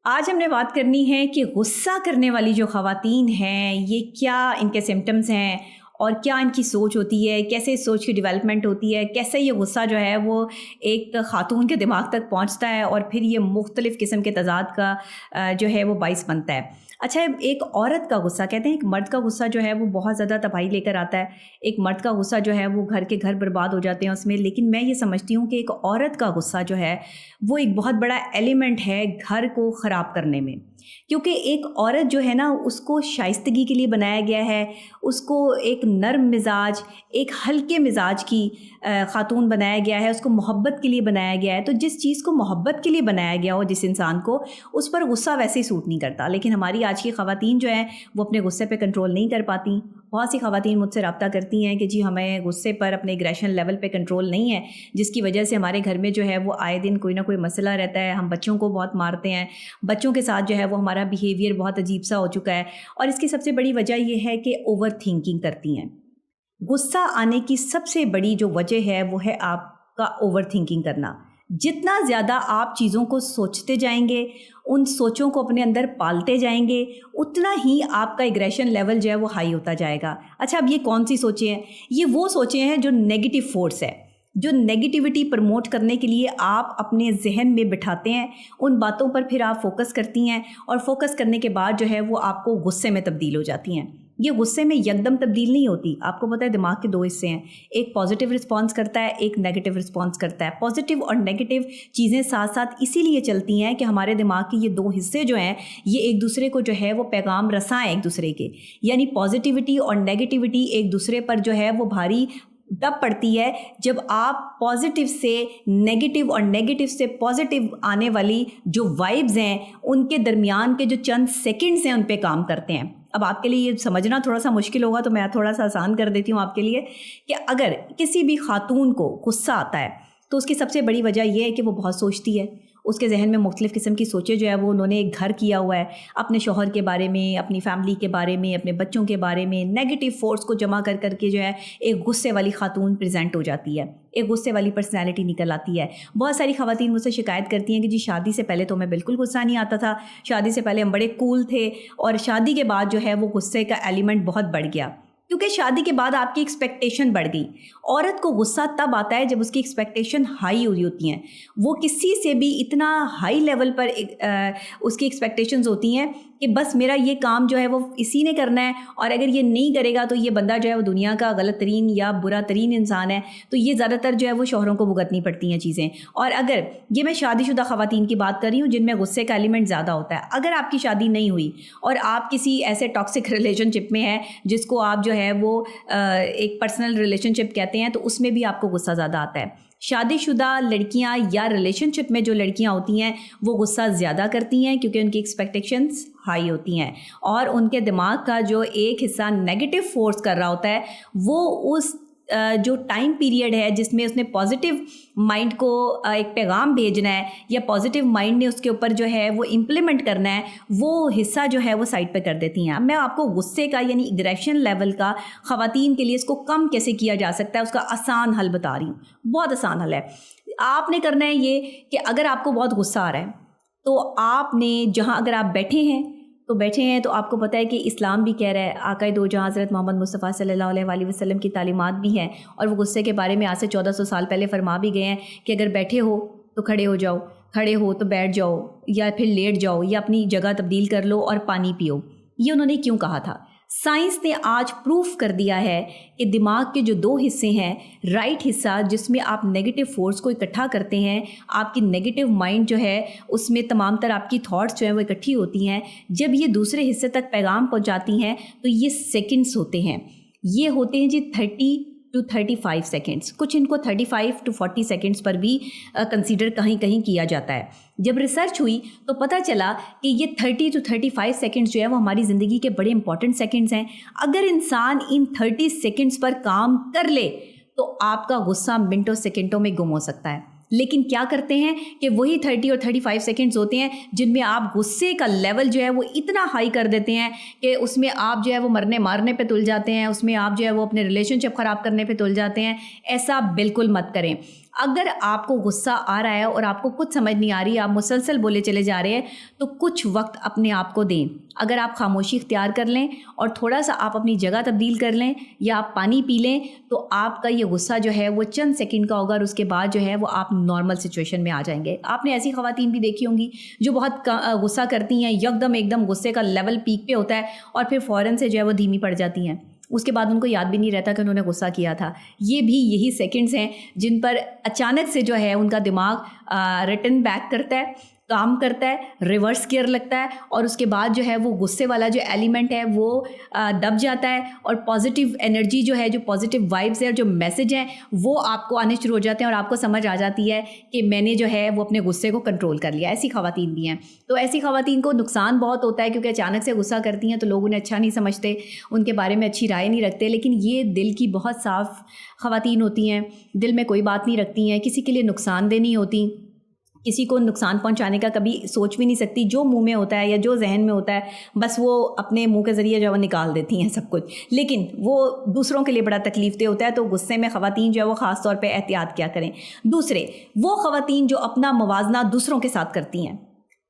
آج ہم نے بات کرنی ہے کہ غصہ کرنے والی جو خواتین ہیں یہ کیا ان کے سمٹمز ہیں اور کیا ان کی سوچ ہوتی ہے، کیسے اس سوچ کی ڈیولپمنٹ ہوتی ہے، کیسے یہ غصہ جو ہے وہ ایک خاتون کے دماغ تک پہنچتا ہے اور پھر یہ مختلف قسم کے تضاد کا جو ہے وہ باعث بنتا ہے۔ اچھا، ایک عورت کا غصہ، کہتے ہیں ایک مرد کا غصہ جو ہے وہ بہت زیادہ تباہی لے کر آتا ہے، ایک مرد کا غصہ جو ہے وہ گھر کے گھر برباد ہو جاتے ہیں اس میں، لیکن میں یہ سمجھتی ہوں کہ ایک عورت کا غصہ جو ہے وہ ایک بہت بڑا ایلیمنٹ ہے گھر کو خراب کرنے میں، کیونکہ ایک عورت جو ہے نا اس کو شائستگی کے لیے بنایا گیا ہے، اس کو ایک نرم مزاج، ایک ہلکے مزاج کی خاتون بنایا گیا ہے، اس کو محبت کے لیے بنایا گیا ہے۔ تو جس چیز کو محبت کے لیے بنایا گیا ہو جس انسان کو، اس پر غصہ ویسے ہی سوٹ نہیں کرتا، لیکن ہماری آج کی خواتین جو ہیں وہ اپنے غصے پہ کنٹرول نہیں کر پاتی۔ بہت سی خواتین مجھ سے رابطہ کرتی ہیں کہ جی ہمیں غصے پر اپنے ایگریشن لیول پہ کنٹرول نہیں ہے، جس کی وجہ سے ہمارے گھر میں جو ہے وہ آئے دن کوئی نہ کوئی مسئلہ رہتا ہے، ہم بچوں کو بہت مارتے ہیں، بچوں کے ساتھ جو ہے وہ ہمارا بیہیویئر بہت عجیب سا ہو چکا ہے، اور اس کی سب سے بڑی وجہ یہ ہے کہ اوور تھنکنگ کرتی ہیں۔ غصہ آنے کی سب سے بڑی جو وجہ ہے وہ ہے آپ کا اوور تھنکنگ کرنا۔ جتنا زیادہ آپ چیزوں کو سوچتے جائیں گے، ان سوچوں کو اپنے اندر پالتے جائیں گے، اتنا ہی آپ کا ایگریشن لیول جو ہے وہ ہائی ہوتا جائے گا۔ اچھا، اب یہ کون سی سوچیں ہیں؟ یہ وہ سوچیں ہیں جو نیگیٹو فورس ہے، جو نیگیٹیوٹی پروموٹ کرنے کے لیے آپ اپنے ذہن میں بٹھاتے ہیں، ان باتوں پر پھر آپ فوکس کرتی ہیں، اور فوکس کرنے کے بعد جو ہے وہ آپ کو غصے میں تبدیل ہو جاتی ہیں۔ یہ غصے میں یکدم تبدیل نہیں ہوتی، آپ کو پتہ ہے دماغ کے دو حصے ہیں، ایک پازیٹیو رسپانس کرتا ہے، ایک نیگیٹیو رسپانس کرتا ہے۔ پازیٹیو اور نیگیٹیو چیزیں ساتھ ساتھ اسی لیے چلتی ہیں کہ ہمارے دماغ کے یہ دو حصے جو ہیں یہ ایک دوسرے کو جو ہے وہ پیغام رساں ہیں ایک دوسرے کے، یعنی پازیٹیوٹی اور نیگیٹیوٹی ایک دوسرے پر جو ہے وہ بھاری تب پڑتی ہے جب آپ پازیٹیو سے نیگیٹیو اور نیگیٹیو سے پازیٹیو آنے والی جو وائبز ہیں ان کے درمیان کے جو چند سیکنڈز ہیں ان پہ کام کرتے ہیں۔ اب آپ کے لیے یہ سمجھنا تھوڑا سا مشکل ہوگا تو میں تھوڑا سا آسان کر دیتی ہوں آپ کے لیے، کہ اگر کسی بھی خاتون کو غصہ آتا ہے تو اس کی سب سے بڑی وجہ یہ ہے کہ وہ بہت سوچتی ہے، اس کے ذہن میں مختلف قسم کی سوچیں جو ہے وہ انہوں نے ایک گھر کیا ہوا ہے، اپنے شوہر کے بارے میں، اپنی فیملی کے بارے میں، اپنے بچوں کے بارے میں، نیگیٹو فورس کو جمع کر کر کے جو ہے ایک غصے والی خاتون پریزنٹ ہو جاتی ہے، ایک غصے والی پرسنالٹی نکل آتی ہے۔ بہت ساری خواتین مجھ سے شکایت کرتی ہیں کہ جی شادی سے پہلے تو ہمیں بالکل غصہ نہیں آتا تھا، شادی سے پہلے ہم بڑے کول تھے، اور شادی کے بعد جو ہے وہ غصے کا ایلیمنٹ بہت بڑھ گیا، کیونکہ شادی کے بعد آپ کی ایکسپیکٹیشن بڑھ گئی۔ عورت کو غصہ تب آتا ہے جب اس کی ایکسپیکٹیشن ہائی ہوئی ہوتی ہیں، وہ کسی سے بھی اتنا ہائی لیول پر اس کی ایکسپیکٹیشنز ہوتی ہیں کہ بس میرا یہ کام جو ہے وہ اسی نے کرنا ہے، اور اگر یہ نہیں کرے گا تو یہ بندہ جو ہے وہ دنیا کا غلط ترین یا برا ترین انسان ہے۔ تو یہ زیادہ تر جو ہے وہ شوہروں کو بھگتنی پڑتی ہیں چیزیں۔ اور اگر یہ میں شادی شدہ خواتین کی بات کر رہی ہوں جن میں غصے کا ایلیمنٹ زیادہ ہوتا ہے، اگر آپ کی شادی نہیں ہوئی اور آپ کسی ایسے ٹاکسک ریلیشن شپ میں ہیں جس کو آپ جو ہے وہ ایک پرسنل ریلیشن شپ کہتے ہیں، تو اس میں بھی آپ کو غصہ زیادہ آتا ہے۔ شادی شدہ لڑکیاں یا ریلیشن شپ میں جو لڑکیاں ہوتی ہیں وہ غصہ زیادہ کرتی ہیں کیونکہ ان کی ایکسپیکٹیشنز ہائی ہوتی ہیں، اور ان کے دماغ کا جو ایک حصہ نیگیٹو فورس کر رہا ہوتا ہے وہ اس جو ٹائم پیریڈ ہے جس میں اس نے پازیٹیو مائنڈ کو ایک پیغام بھیجنا ہے یا پازیٹیو مائنڈ نے اس کے اوپر جو ہے وہ امپلیمنٹ کرنا ہے، وہ حصہ جو ہے وہ سائڈ پہ کر دیتی ہیں۔ میں آپ کو غصے کا یعنی ایگریشن لیول کا خواتین کے لیے اس کو کم کیسے کیا جا سکتا ہے اس کا آسان حل بتا رہی ہوں۔ بہت آسان حل ہے۔ آپ نے کرنا ہے یہ کہ اگر آپ کو بہت غصہ آ رہا ہے تو آپ نے جہاں اگر آپ بیٹھے ہیں تو آپ کو پتہ ہے کہ اسلام بھی کہہ رہا ہے، آقا دو جہاں حضرت محمد مصطفیٰ صلی اللہ علیہ وآلہ وسلم کی تعلیمات بھی ہیں، اور وہ غصے کے بارے میں آج سے 1400 سال پہلے فرما بھی گئے ہیں کہ اگر بیٹھے ہو تو کھڑے ہو جاؤ، کھڑے ہو تو بیٹھ جاؤ، یا پھر لیٹ جاؤ، یا اپنی جگہ تبدیل کر لو اور پانی پیو۔ یہ انہوں نے کیوں کہا تھا؟ سائنس نے آج پروف کر دیا ہے کہ دماغ کے جو دو حصے ہیں، رائٹ حصہ جس میں آپ نیگیٹو فورس کو اکٹھا کرتے ہیں، آپ کی نیگیٹو مائنڈ جو ہے اس میں تمام تر آپ کی تھاٹس جو ہیں وہ اکٹھی ہوتی ہیں، جب یہ دوسرے حصے تک پیغام پہنچاتی ہیں تو یہ سیکنڈز ہوتے ہیں، یہ ہوتے ہیں جی 30 to 35 سیکنڈز، کچھ ان کو 35 to 40 سیکنڈز پر بھی کنسیڈر کہیں کہیں کیا جاتا ہے۔ جب ریسرچ ہوئی تو پتہ چلا کہ یہ 30 to 35 سیکنڈز جو ہے وہ ہماری زندگی کے بڑے امپورٹنٹ سیکنڈز ہیں۔ اگر انسان ان 30 سیکنڈز پر کام کر لے تو آپ کا غصہ منٹوں سیکنڈوں میں گم ہو سکتا ہے، لیکن کیا کرتے ہیں کہ وہی 30 اور 35 سیکنڈز ہوتے ہیں جن میں آپ غصے کا لیول جو ہے وہ اتنا ہائی کر دیتے ہیں کہ اس میں آپ جو ہے وہ مرنے مارنے پہ تل جاتے ہیں، اس میں آپ جو ہے وہ اپنے ریلیشن شپ خراب کرنے پہ تل جاتے ہیں۔ ایسا بالکل مت کریں۔ اگر آپ کو غصہ آ رہا ہے اور آپ کو کچھ سمجھ نہیں آ رہی، آپ مسلسل بولے چلے جا رہے ہیں، تو کچھ وقت اپنے آپ کو دیں. اگر آپ خاموشی اختیار کر لیں اور تھوڑا سا آپ اپنی جگہ تبدیل کر لیں یا آپ پانی پی لیں، تو آپ کا یہ غصہ جو ہے وہ چند سیکنڈ کا ہوگا اور اس کے بعد جو ہے وہ آپ نارمل سچویشن میں آ جائیں گے. آپ نے ایسی خواتین بھی دیکھی ہوں گی جو بہت غصہ کرتی ہیں، ایک دم غصے کا لیول پیک پہ ہوتا ہے اور پھر فوراً سے جو ہے وہ دھیمی پڑ جاتی ہیں. اس کے بعد ان کو یاد بھی نہیں رہتا کہ انہوں نے غصہ کیا تھا. یہ بھی یہی سیکنڈز ہیں جن پر اچانک سے جو ہے ان کا دماغ ریٹرن بیک کرتا ہے، کام کرتا ہے، ریورس گیئر لگتا ہے اور اس کے بعد جو ہے وہ غصے والا جو ایلیمنٹ ہے وہ دب جاتا ہے اور پازیٹیو انرجی جو ہے، جو پازیٹیو وائبز ہے اور جو میسج ہیں وہ آپ کو آنے شروع ہو جاتے ہیں اور آپ کو سمجھ آ جاتی ہے کہ میں نے جو ہے وہ اپنے غصے کو کنٹرول کر لیا. ایسی خواتین بھی ہیں. تو ایسی خواتین کو نقصان بہت ہوتا ہے کیونکہ اچانک سے غصہ کرتی ہیں تو لوگ انہیں اچھا نہیں سمجھتے، ان کے بارے میں اچھی رائے نہیں رکھتے. لیکن یہ دل کی بہت صاف خواتین ہوتی ہیں، دل میں کوئی بات نہیں رکھتی ہیں، کسی کے لیے نقصان دہ نہیں ہوتی، کسی کو نقصان پہنچانے کا کبھی سوچ بھی نہیں سکتی. جو منہ میں ہوتا ہے یا جو ذہن میں ہوتا ہے بس وہ اپنے منہ کے ذریعے جو ہے وہ نکال دیتی ہیں سب کچھ، لیکن وہ دوسروں کے لیے بڑا تکلیف دہ ہوتا ہے. تو غصے میں خواتین جو ہے وہ خاص طور پہ احتیاط کیا کریں. دوسرے وہ خواتین جو اپنا موازنہ دوسروں کے ساتھ کرتی ہیں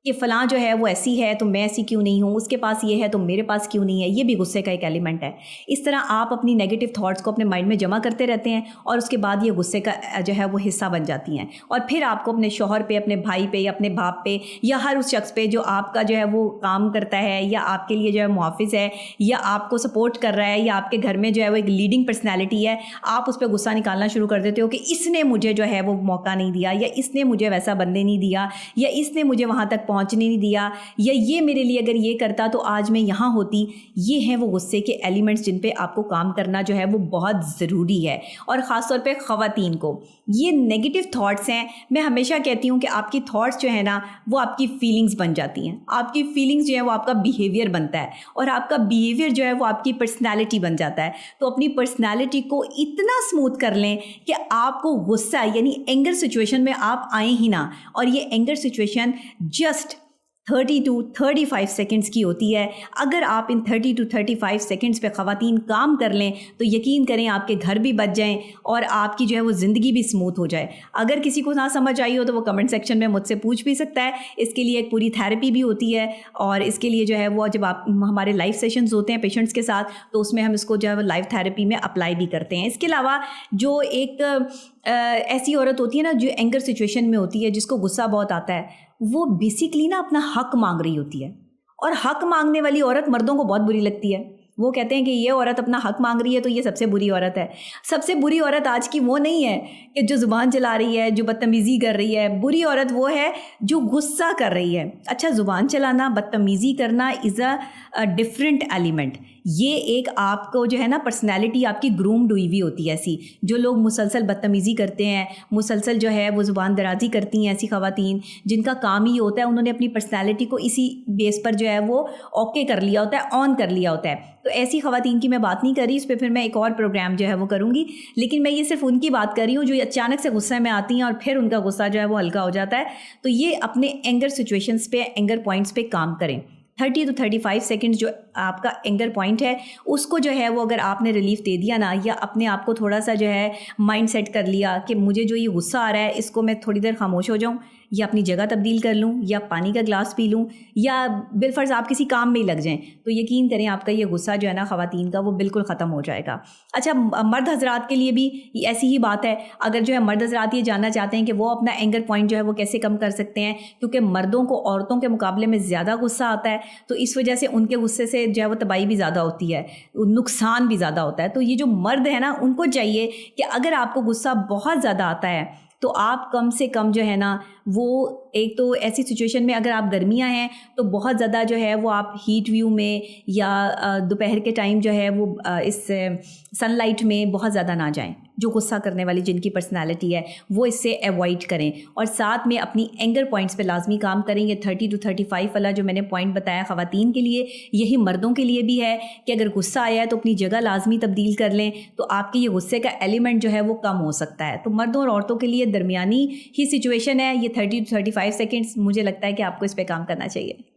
کہ فلاں جو ہے وہ ایسی ہے تو میں ایسی کیوں نہیں ہوں، اس کے پاس یہ ہے تو میرے پاس کیوں نہیں ہے. یہ بھی غصے کا ایک ایلیمنٹ ہے. اس طرح آپ اپنی نیگیٹو تھاٹس کو اپنے مائنڈ میں جمع کرتے رہتے ہیں اور اس کے بعد یہ غصے کا جو ہے وہ حصہ بن جاتی ہیں اور پھر آپ کو اپنے شوہر پہ، اپنے بھائی پہ یا اپنے باپ پہ یا ہر اس شخص پہ جو آپ کا جو ہے وہ کام کرتا ہے یا آپ کے لیے جو ہے محافظ ہے یا آپ کو سپورٹ کر رہا ہے یا آپ کے گھر میں جو ہے وہ ایک لیڈنگ پرسنالٹی ہے، آپ اس پہ غصہ نکالنا شروع کر دیتے ہو کہ اس نے مجھے جو ہے وہ موقع نہیں دیا یا اس نے مجھے ویسا بندے نہیں دیا یا اس نے مجھے وہاں تک پہنچنے نہیں دیا یا یہ میرے لیے اگر یہ کرتا تو آج میں یہاں ہوتی. یہ ہیں وہ غصے کے ایلیمنٹس جن پہ آپ کو کام کرنا جو ہے وہ بہت ضروری ہے. اور خاص طور پہ خواتین کو یہ نیگیٹو تھاٹس ہیں. میں ہمیشہ کہتی ہوں کہ آپ کی تھاٹس جو ہے نا وہ آپ کی فیلنگز بن جاتی ہیں، آپ کی فیلنگز جو ہے وہ آپ کا بیہیویئر بنتا ہے اور آپ کا بیہیویئر جو ہے وہ آپ کی پرسنالٹی بن جاتا ہے. تو اپنی پرسنالٹی کو اتنا اسموتھ کر لیں کہ آپ کو غصہ یعنی اینگر سچویشن میں آپ آئیں ہی نہ. اور یہ anger situation just 30 to 35 seconds کی ہوتی ہے. اگر آپ ان 30 to 35 سیکنڈز پہ خواتین کام کر لیں تو یقین کریں آپ کے گھر بھی بچ جائیں اور آپ کی جو ہے وہ زندگی بھی اسموتھ ہو جائے. اگر کسی کو نہ سمجھ آئی ہو تو وہ کمنٹ سیکشن میں مجھ سے پوچھ بھی سکتا ہے. اس کے لیے ایک پوری تھیراپی بھی ہوتی ہے اور اس کے لیے جو ہے وہ جب آپ ہمارے لائیو سیشنز ہوتے ہیں پیشنٹس کے ساتھ تو اس میں ہم اس کو جو ہے وہ لائیو تھیراپی میں اپلائی بھی کرتے ہیں. اس کے علاوہ جو ایک ایسی عورت ہوتی ہے نا جو اینگر سچویشن میں ہوتی ہے، جس کو غصہ بہت آتا ہے، وہ بیسکلی نا اپنا حق مانگ رہی ہوتی ہے. اور حق مانگنے والی عورت مردوں کو بہت بری لگتی ہے. وہ کہتے ہیں کہ یہ عورت اپنا حق مانگ رہی ہے تو یہ سب سے بری عورت ہے. سب سے بری عورت آج کی وہ نہیں ہے کہ جو زبان چلا رہی ہے، جو بدتمیزی کر رہی ہے. بری عورت وہ ہے جو غصہ کر رہی ہے. اچھا، زبان چلانا، بدتمیزی کرنا از اے ڈفرینٹ ایلیمنٹ. یہ ایک آپ کو جو ہے نا پرسنالٹی آپ کی گرومڈ ہوئی ہوئی ہوتی ہے. ایسی جو لوگ مسلسل بدتمیزی کرتے ہیں، مسلسل جو ہے وہ زبان درازی کرتی ہیں، ایسی خواتین جن کا کام ہی ہوتا ہے انہوں نے اپنی پرسنالٹی کو اسی بیس پر جو ہے وہ اوکے کر لیا ہوتا ہے، آن کر لیا ہوتا ہے. تو ایسی خواتین کی میں بات نہیں کر رہی، اس پہ پھر میں ایک اور پروگرام جو ہے وہ کروں گی. لیکن میں یہ صرف ان کی بات کر رہی ہوں جو اچانک سے غصے میں آتی ہیں اور پھر ان کا غصہ جو ہے وہ ہلکا ہو جاتا ہے. تو یہ اپنے اینگر سچویشنز پہ، اینگر پوائنٹس پہ کام کریں. 30 to 35 سیکنڈ جو آپ کا اینگر پوائنٹ ہے اس کو جو ہے وہ اگر آپ نے ریلیف دے دیا نا، یا اپنے آپ کو تھوڑا سا جو ہے مائنڈ سیٹ کر لیا کہ مجھے جو یہ غصہ آ رہا ہے اس کو میں تھوڑی دیر خاموش ہو جاؤں یا اپنی جگہ تبدیل کر لوں یا پانی کا گلاس پی لوں یا بالفرض آپ کسی کام میں ہی لگ جائیں، تو یقین کریں آپ کا یہ غصہ جو ہے نا خواتین کا وہ بالکل ختم ہو جائے گا. اچھا، مرد حضرات کے لیے بھی ایسی ہی بات ہے. اگر جو ہے مرد حضرات یہ جاننا چاہتے ہیں کہ وہ اپنا اینگر پوائنٹ جو ہے وہ کیسے کم کر سکتے ہیں، کیونکہ مردوں کو عورتوں کے مقابلے میں زیادہ غصہ آتا ہے تو اس وجہ سے ان کے غصے سے جو ہے وہ تباہی بھی زیادہ ہوتی ہے، نقصان بھی زیادہ ہوتا ہے. تو یہ جو مرد ہے نا ان کو چاہیے کہ اگر آپ کو غصہ بہت زیادہ آتا ہے تو آپ کم سے کم جو ہے نا وہ ایک تو ایسی سچویشن میں اگر آپ گرمیاں ہیں تو بہت زیادہ جو ہے وہ آپ ہیٹ ویو میں یا دوپہر کے ٹائم جو ہے وہ اس سن لائٹ میں بہت زیادہ نہ جائیں. جو غصہ کرنے والی جن کی پرسنالٹی ہے وہ اس سے ایوائڈ کریں اور ساتھ میں اپنی اینگر پوائنٹس پہ لازمی کام کریں. یہ 30 to 35 والا جو میں نے پوائنٹ بتایا خواتین کے لیے یہی مردوں کے لیے بھی ہے کہ اگر غصہ آیا ہے تو اپنی جگہ لازمی تبدیل کر لیں تو آپ کے یہ غصے کا ایلیمنٹ جو ہے وہ کم ہو سکتا ہے. تو مردوں اور عورتوں کے لیے درمیانی ہی سچویشن ہے یہ 30 to 35 سیکنڈز. مجھے لگتا ہے کہ آپ کو اس پہ کام کرنا چاہیے.